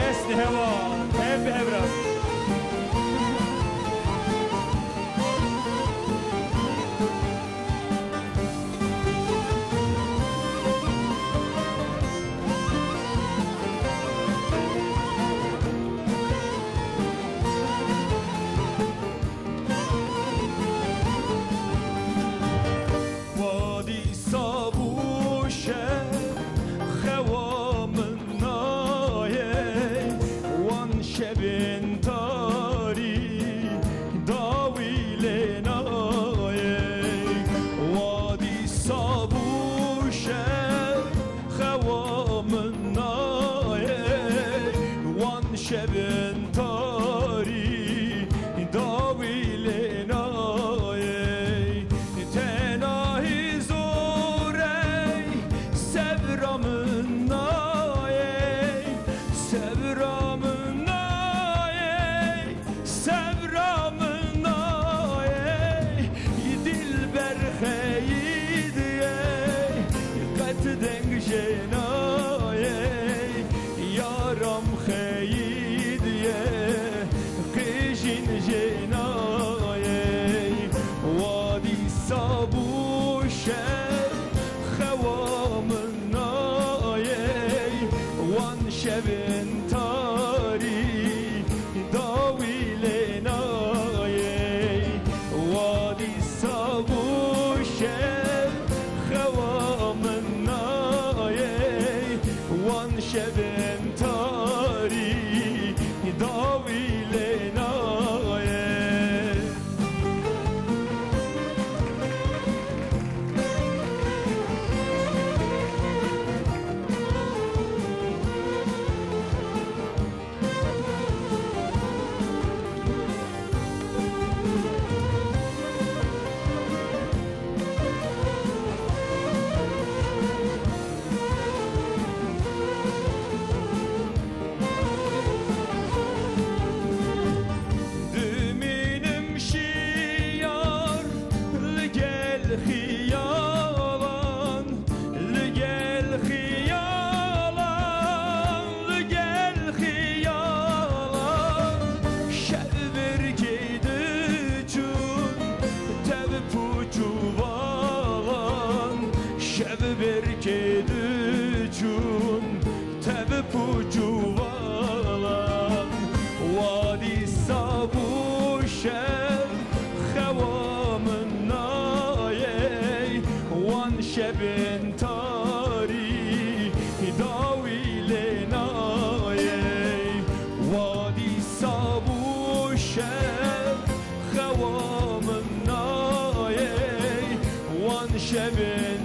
Desti heva, hep hevrak. وادی سابوشه خوامن نایه وان شبین تاری داویل نایه وادی سابوشه خوامن نایه وان شبین تاری داویل نایه tenahi zorey sevramın nayey sevramın nayey sevramın nayey dilber heydiye kat deng jenayey yaram heydiye qijin jenayey وادی سابوشه خوامن نایه وان شبن تاری داویل نایه وادی سابوشه خوامن نایه وان شبن تاری داویل نایه خياlan لقل خياlan لقل خياlan شبر كيدجون تبپوچو valan شبر كيدجون تبپوچو valan وادي سابوشه خوامن وان شبن تاری داویل نایه وادی سابوشه خوامن نایه وان شبن